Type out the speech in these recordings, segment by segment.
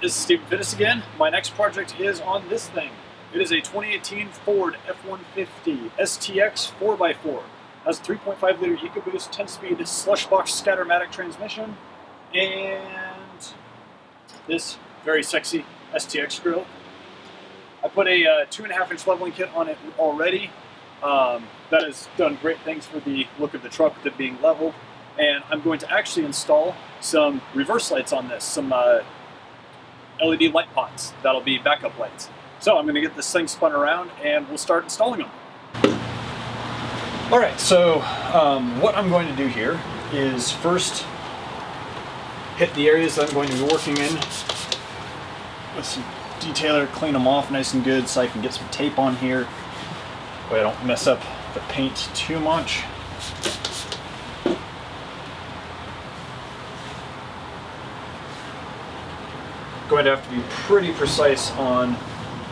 This is Stephen Fitness again. My next project is on this thing. It is a 2018 Ford F150 STX 4x4. It has 3.5 liter EcoBoost 10-speed slushbox Scattermatic transmission and this very sexy STX grill. I put a 2.5 inch leveling kit on it already. That has done great things for the look of the truck with it being leveled. And I'm going to actually install some reverse lights on this, some LED light pots that'll be backup lights. So I'm going to get this thing spun around and we'll start installing them. Alright, so what I'm going to do here is first hit the areas that I'm going to be working in with some detailer, clean them off nice and good so I can get some tape on here so I don't mess up the paint too much. Going to have to be pretty precise on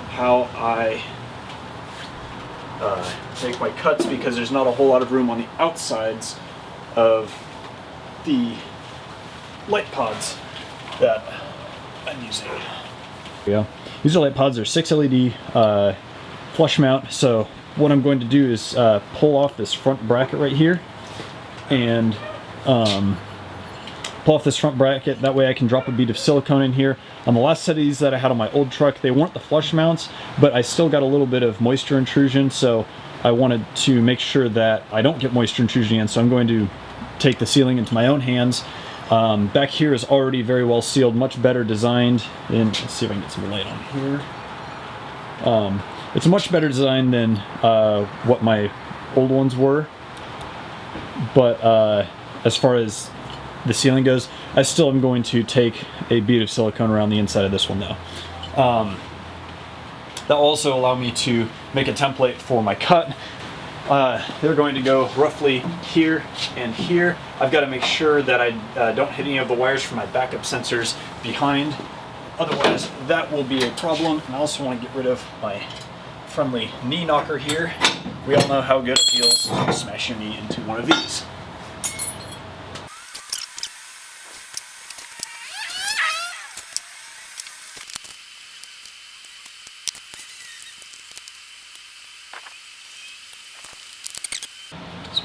how I make my cuts because there's not a whole lot of room on the outsides of the light pods that I'm using. Yeah, these are light pods. They're 6 LED flush mount. So what I'm going to do is pull off this front bracket right here and pull off this front bracket. That way I can drop a bead of silicone in here. On the last set of these that I had on my old truck, they weren't the flush mounts, but I still got a little bit of moisture intrusion, so I wanted to make sure that I don't get moisture intrusion in, so I'm going to take the sealing into my own hands. Back here is already very well sealed, much better designed. And let's see if I can get some light on here. It's a much better design than what my old ones were, but as far as the sealing goes, I still am going to take a bead of silicone around the inside of this one though. That will also allow me to make a template for my cut. They're going to go roughly here and here. I've got to make sure that I don't hit any of the wires for my backup sensors behind. Otherwise, that will be a problem. And I also want to get rid of my friendly knee knocker here. We all know how good it feels to smash your knee into one of these.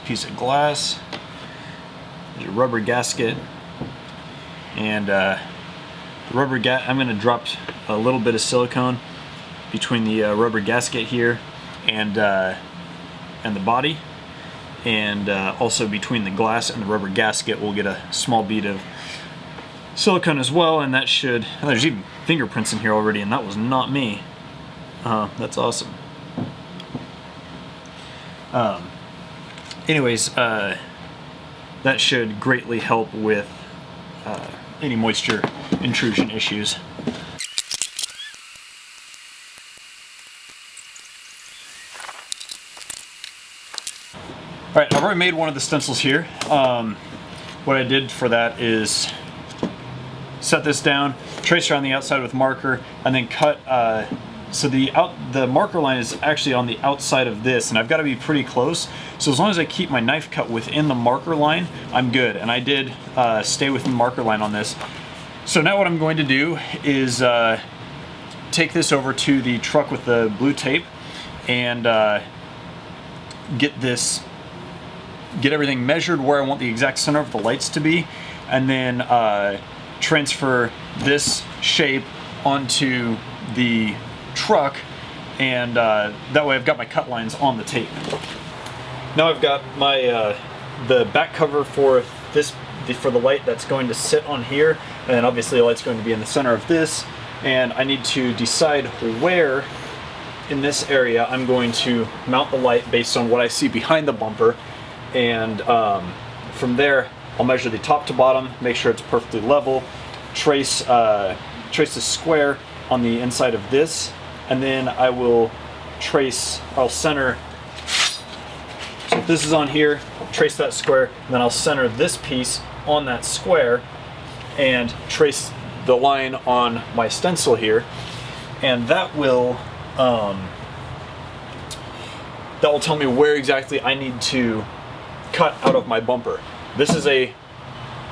Piece of glass, there's a rubber gasket, and the rubber I'm going to drop a little bit of silicone between the rubber gasket here and the body, and also between the glass and the rubber gasket we'll get a small bead of silicone as well, and that should, and there's even fingerprints in here already, and that was not me. That's awesome. Anyways, that should greatly help with any moisture intrusion issues. Alright, I've already made one of the stencils here. What I did for that is set this down, trace around the outside with marker, and then cut. So the marker line is actually on the outside of this, and I've got to be pretty close. So as long as I keep my knife cut within the marker line, I'm good. And I did stay within the marker line on this. So now what I'm going to do is take this over to the truck with the blue tape and get everything measured where I want the exact center of the lights to be, and then transfer this shape onto the truck, and that way I've got my cut lines on the tape. Now I've got my the back cover for the light that's going to sit on here, and then obviously the light's going to be in the center of this, and I need to decide where in this area I'm going to mount the light based on what I see behind the bumper, and from there I'll measure the top to bottom, make sure it's perfectly level, trace the square on the inside of this, and then I'll center, so if this is on here, trace that square, and then I'll center this piece on that square and trace the line on my stencil here, and that will tell me where exactly I need to cut out of my bumper. This is a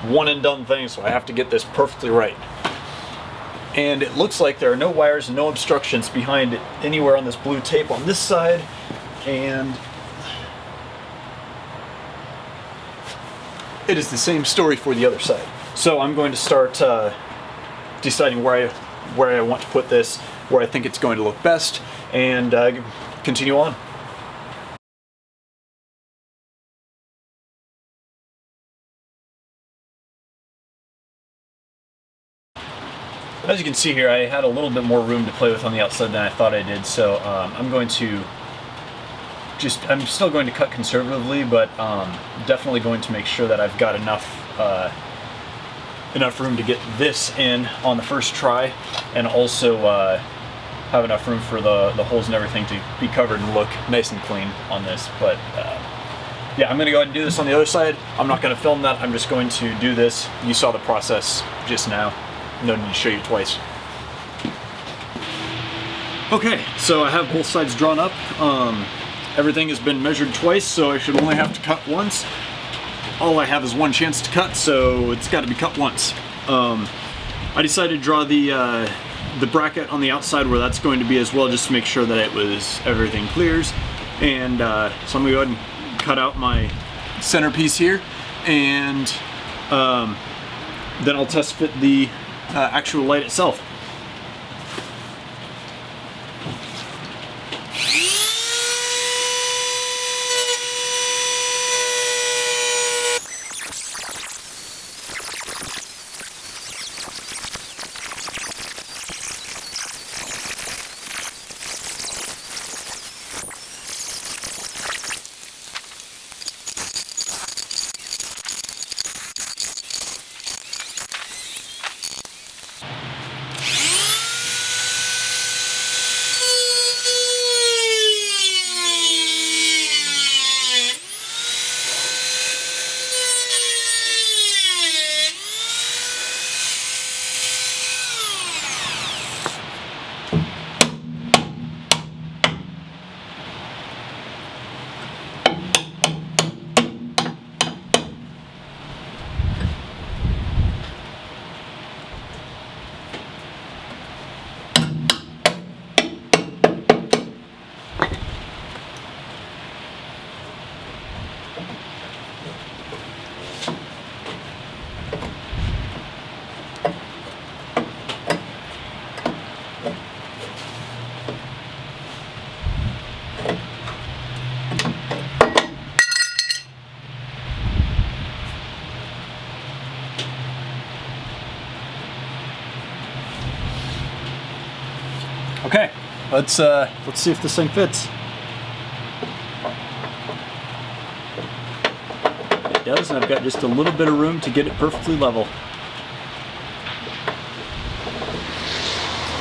one and done thing, so I have to get this perfectly right. and it looks like there are no wires and no obstructions behind it anywhere on this blue tape on this side, and it is the same story for the other side. So I'm going to start deciding where I want to put this, where I think it's going to look best, and continue on. As you can see here, I had a little bit more room to play with on the outside than I thought I did, so I'm still going to cut conservatively, but definitely going to make sure that I've got enough room to get this in on the first try, and also have enough room for the holes and everything to be covered and look nice and clean on this. But yeah, I'm going to go ahead and do this on the other side. I'm not going to film that, I'm just going to do this. You saw the process just now. No need to show you twice. Okay, so I have both sides drawn up. Everything has been measured twice, so I should only have to cut once. All I have is one chance to cut, so it's got to be cut once. I decided to draw the bracket on the outside where that's going to be as well, just to make sure that everything clears. And so I'm going to go ahead and cut out my centerpiece here, and then I'll test fit the actual light itself. Okay, let's see if this thing fits. It does, and I've got just a little bit of room to get it perfectly level.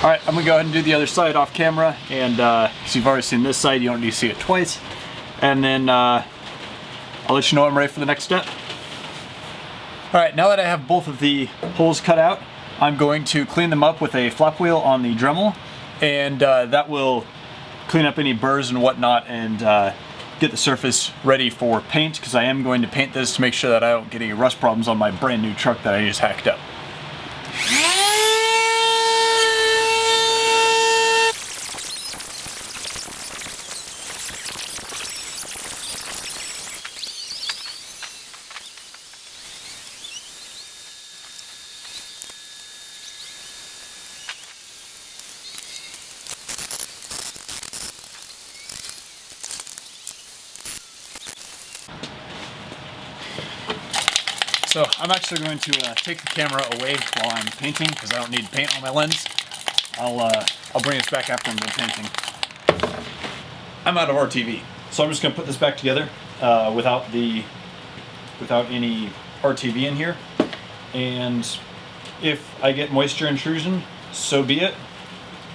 Alright, I'm going to go ahead and do the other side off camera, and because you've already seen this side, you don't need to see it twice. And then I'll let you know I'm ready for the next step. Alright, now that I have both of the holes cut out, I'm going to clean them up with a flap wheel on the Dremel, and that will clean up any burrs and whatnot, and get the surface ready for paint, because I am going to paint this to make sure that I don't get any rust problems on my brand new truck that I just hacked up. So I'm actually going to take the camera away while I'm painting, because I don't need paint on my lens. I'll bring this back after I'm done painting. I'm out of RTV, so I'm just going to put this back together without any RTV in here. And if I get moisture intrusion, so be it.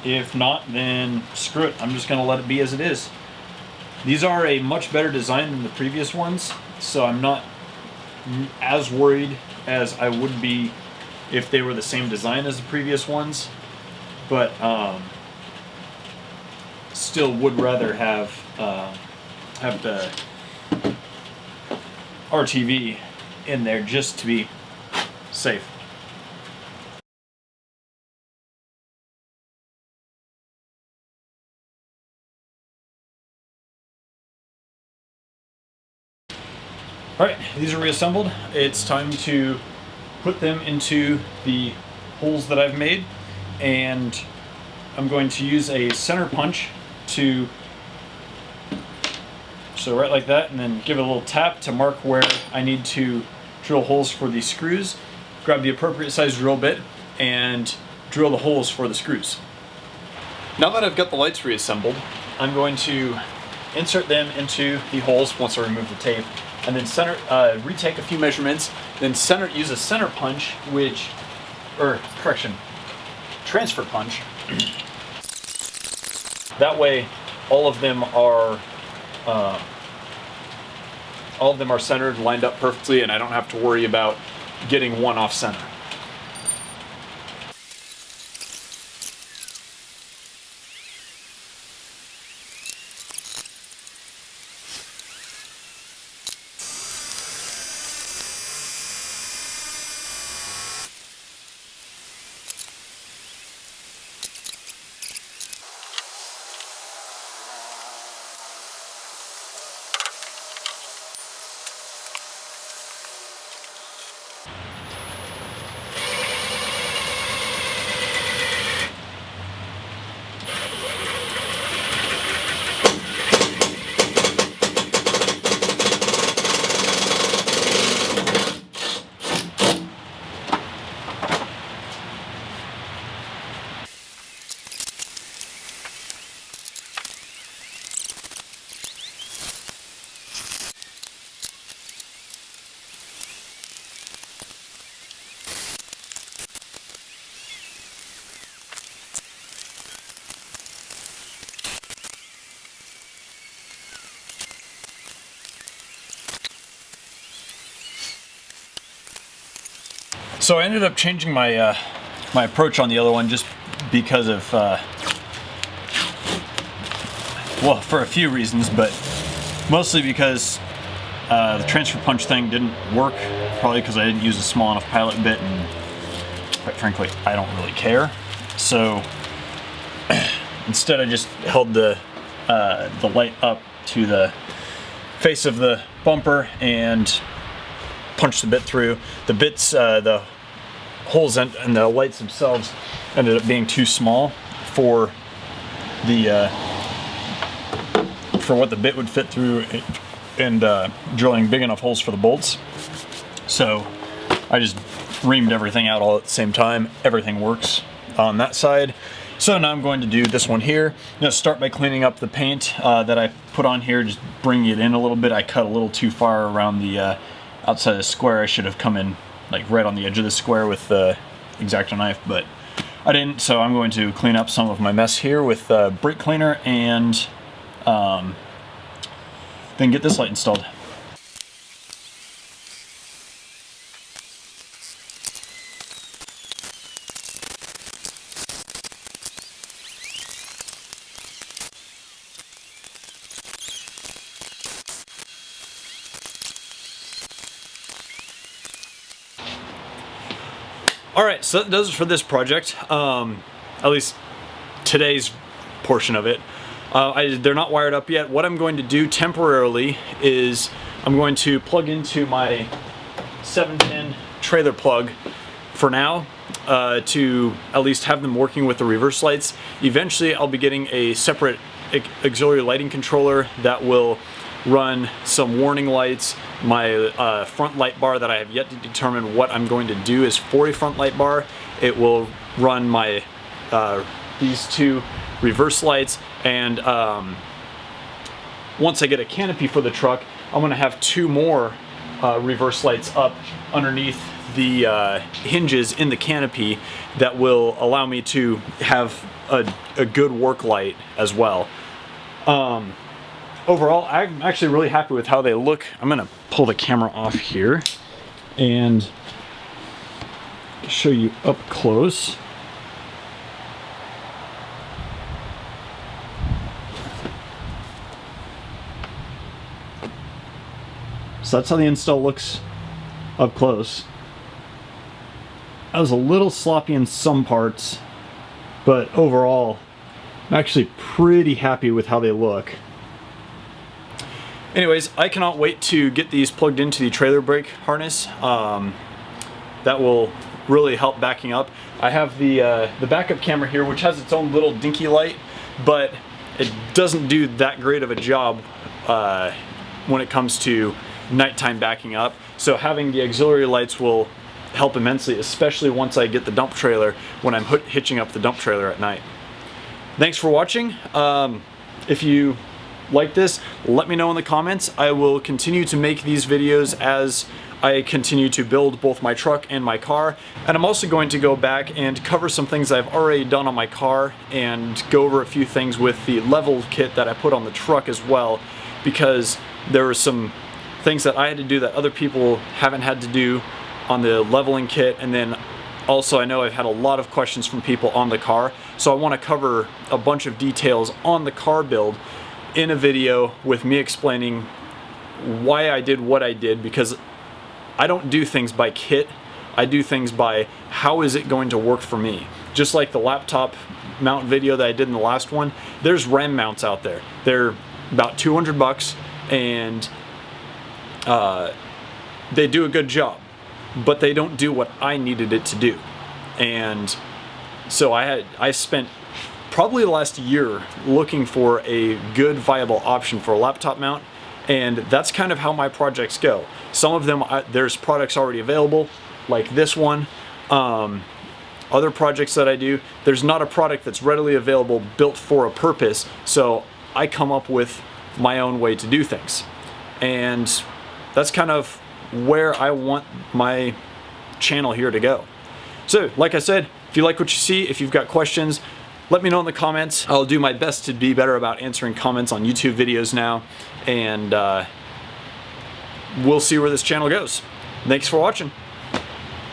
If not, then screw it. I'm just going to let it be as it is. These are a much better design than the previous ones, so I'm not as worried as I would be if they were the same design as the previous ones, but still would rather have the RTV in there just to be safe. All right, these are reassembled. It's time to put them into the holes that I've made, and I'm going to use a center punch to, so right like that, and then give it a little tap to mark where I need to drill holes for the screws. Grab the appropriate size drill bit and drill the holes for the screws. Now that I've got the lights reassembled, I'm going to insert them into the holes once I remove the tape, and then retake a few measurements, then use a center punch, transfer punch. That way, all of them are centered, lined up perfectly, and I don't have to worry about getting one off center. So I ended up changing my my approach on the other one just because of, well, for a few reasons, but mostly because the transfer punch thing didn't work, probably because I didn't use a small enough pilot bit, and quite frankly, I don't really care. So instead I just held the light up to the face of the bumper and punched the bit through. The bits, the holes and the lights themselves ended up being too small for the for what the bit would fit through, and drilling big enough holes for the bolts. So I just reamed everything out all at the same time. Everything works on that side. So now I'm going to do this one here. I'm going to start by cleaning up the paint that I put on here, just bringing it in a little bit. I cut a little too far around the outside of the square. I should have come in like right on the edge of the square with the X-Acto knife, but I didn't. So I'm going to clean up some of my mess here with brake cleaner, and then get this light installed. Alright, so that does it for this project, at least today's portion of it. They're not wired up yet. What I'm going to do temporarily is I'm going to plug into my 7-pin trailer plug for now, to at least have them working with the reverse lights. Eventually I'll be getting a separate auxiliary lighting controller that will run some warning lights. My front light bar that I have yet to determine what I'm going to do is for a front light bar. It will run my these two reverse lights, and once I get a canopy for the truck, I'm going to have two more reverse lights up underneath the hinges in the canopy that will allow me to have a good work light as well. Overall, I'm actually really happy with how they look. I'm going to pull the camera off here and show you up close. So that's how the install looks up close. I was a little sloppy in some parts, but overall, I'm actually pretty happy with how they look. Anyways, I cannot wait to get these plugged into the trailer brake harness. That will really help backing up. I have the backup camera here, which has its own little dinky light, but it doesn't do that great of a job when it comes to nighttime backing up. So having the auxiliary lights will help immensely, especially once I get the dump trailer, when I'm hitching up the dump trailer at night. Thanks for watching. If you like this, let me know in the comments. I will continue to make these videos as I continue to build both my truck and my car, and I'm also going to go back and cover some things I've already done on my car and go over a few things with the level kit that I put on the truck as well, because there were some things that I had to do that other people haven't had to do on the leveling kit. And then also I know I've had a lot of questions from people on the car, so I want to cover a bunch of details on the car build in a video with me explaining why I did what I did, because I don't do things by kit, I do things by how is it going to work for me. Just like the laptop mount video that I did in the last one, there's RAM mounts out there. They're about 200 bucks and they do a good job, but they don't do what I needed it to do. And so I spent probably the last year looking for a good viable option for a laptop mount, and that's kind of how my projects go. Some of them, there's products already available, like this one. Other projects that I do, there's not a product that's readily available built for a purpose, so I come up with my own way to do things. And that's kind of where I want my channel here to go. So, like I said, if you like what you see, if you've got questions, let me know in the comments. I'll do my best to be better about answering comments on YouTube videos now, and we'll see where this channel goes. Thanks for watching.